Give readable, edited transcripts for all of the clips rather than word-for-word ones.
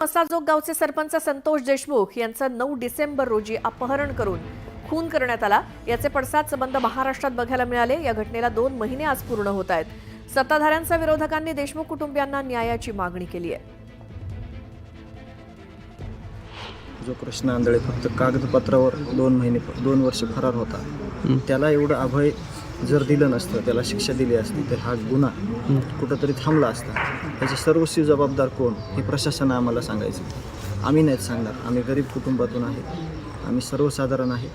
मसाजोग गावचे सरपंच संतोष देशमुख यांचं 9 डिसेंबर रोजी अपहरण करून खून करण्यात आला। याचे पडसाद संबंध महाराष्ट्रात बघायला मिळाले। या घटनेला 2 महिने आज पूर्ण होत आहेत। सत्ताधाऱ्यांच्या विरोधकांनी देशमुख कुटुंबियांना न्यायाची मागणी केली आहे। जो कृष्ण आंधळे फक्त कागदपत्रावर 2 वर्ष फरार होता, त्याला एवढं अभय जर दिलं नसतं, त्याला शिक्षा दिली असती तर हा गुन्हा कुठंतरी थांबला असता। याचे सर्वस्वी जबाबदार कोण हे प्रशासनाने आम्हाला सांगायचं। आम्ही नाहीच सांगणार। आम्ही गरीब कुटुंबातून आहे, आम्ही सर्वसाधारण आहे।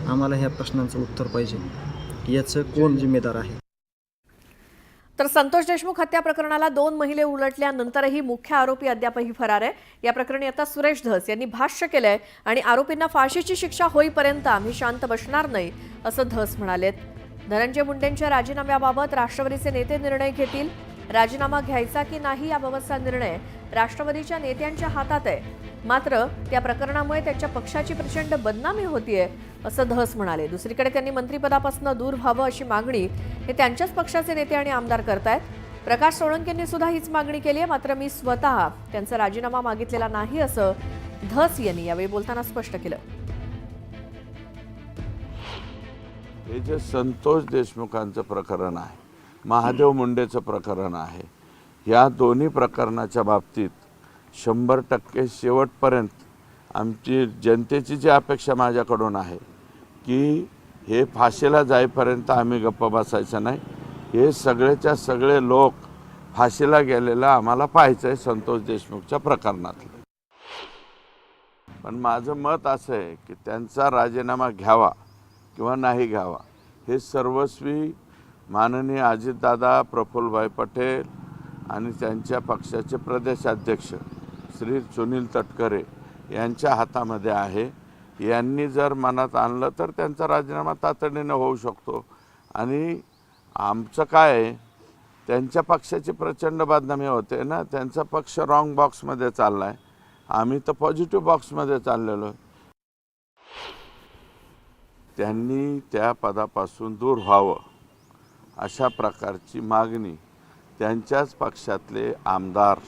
आम्हाला ह्या प्रश्नांचं उत्तर पाहिजे, याचं कोण जिम्मेदार आहे। तर संतोष देशमुख हत्या प्रकरणाला 2 महिने उलटल्यानंतरही मुख्य आरोपी अद्यापही फरार आहे। या प्रकरणी आता सुरेश धस यांनी भाष्य केलंय आणि आरोपींना फाशीची शिक्षा होईपर्यंत आम्ही शांत बसणार नाही असं धस म्हणालेत। धनंजय मुंडेंच्या राजीनाम्याबाबत राष्ट्रवादीचे नेते निर्णय घेतील। राजीनामा घ्यायचा की नाही याबाबतचा निर्णय राष्ट्रवादीच्या नेत्यांच्या हातात आहे। मात्र त्या प्रकरणामुळे त्यांच्या पक्षाची प्रचंड बदनामी होतीये असं धस म्हणाले। दुसरीकडे त्यांनी मंत्रिपदापासून दूर व्हावं अशी मागणी हे त्यांच्याच पक्षाचे नेते आणि आमदार करतायत। प्रकाश सोळंकेंनी सुद्धा हीच मागणी केली आहे। मात्र मी स्वतः त्यांचा राजीनामा मागितलेला नाही असं धस यांनी यावेळी बोलताना स्पष्ट केलं। हे जे संतोष देशमुखांचं प्रकरण आहे, महादेव मुंडेचं प्रकरण आहे, या दोन्ही प्रकरणाच्या बाबतीत 100% शेवटपर्यंत आमची जनतेची जी अपेक्षा माझ्याकडून आहे की हे फाशीला जाईपर्यंत आम्ही गप्प बसायचं नाही। हे सगळेच्या सगळे लोक फाशीला गेलेला आम्हाला पाहायचं आहे संतोष देशमुखच्या प्रकरणातलं। पण माझं मत असं आहे की त्यांचा राजीनामा घ्यावा किंवा नाही घ्यावा हे सर्वस्वी माननीय अजितदादा, प्रफुल्लभाई पटेल आणि त्यांच्या पक्षाचे प्रदेशाध्यक्ष श्री सुनील तटकरे यांच्या हातामध्ये आहे। यांनी जर मनात आणलं तर त्यांचा राजीनामा तातडीने होऊ शकतो। आणि आमचं काय आहे, त्यांच्या पक्षाची प्रचंड बदनामी होते ना। त्यांचा पक्ष रॉंग बॉक्समध्ये चालला आहे, आम्ही तर पॉझिटिव्ह बॉक्समध्ये चाललेलो आहे। त्यांनी त्या पदापासून दूर व्हावं अशा प्रकारची मागणी त्यांच्याच पक्षातले आमदार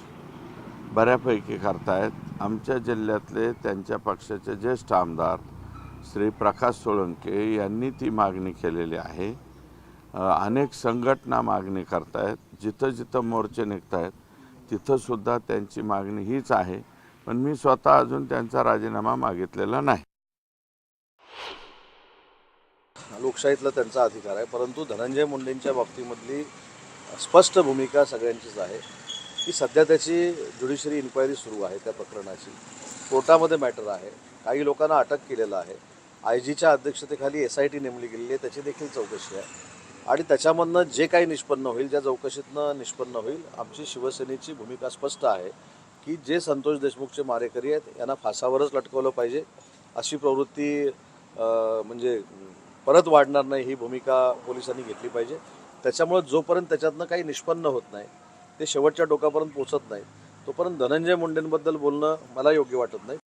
बऱ्यापैकी करतायत। आमच्या जिल्ह्यातले त्यांच्या पक्षाचे ज्येष्ठ आमदार श्री प्रकाश सोळंके यांनी ती मागणी केलेली आहे। अनेक संघटना मागणी करतायत, जिथं जिथं मोर्चे निघतायत तिथंसुद्धा त्यांची मागणी हीच आहे। पण मी स्वतः अजून त्यांचा राजीनामा मागितलेला नाही। लोकशाहीतला त्यांचा अधिकार आहे, परंतु धनंजय मुंडेंच्या बाबतीमधली स्पष्ट भूमिका सगळ्यांचीच आहे की सध्या त्याची ज्युडिशरी इन्क्वायरी सुरू आहे। त्या प्रकरणाची कोर्टामध्ये मॅटर आहे। काही लोकांना अटक केलेलं आहे। आयजीच्या अध्यक्षतेखाली SIT नेमली गेलेली आहे, त्याची देखील चौकशी आहे। आणि त्याच्यामधनं जे काही निष्पन्न होईल, ज्या चौकशीतनं निष्पन्न होईल, आमची शिवसेनेची भूमिका स्पष्ट आहे की जे संतोष देशमुखचे मारेकरी आहेत यांना फासावरच लटकवलं पाहिजे। अशी प्रवृत्ती म्हणजे परत वाढणार नाही ही भूमिका पोलिसांनी घेतली पाहिजे। त्याच्यामुळे जोपर्यंत त्याच्यातनं काही निष्पन्न होत नाही, ते शेवटच्या टोकापर्यंत पोहोचत नाही, तोपर्यंत धनंजय मुंडेंबद्दल बोलणं मला योग्य वाटत नाही।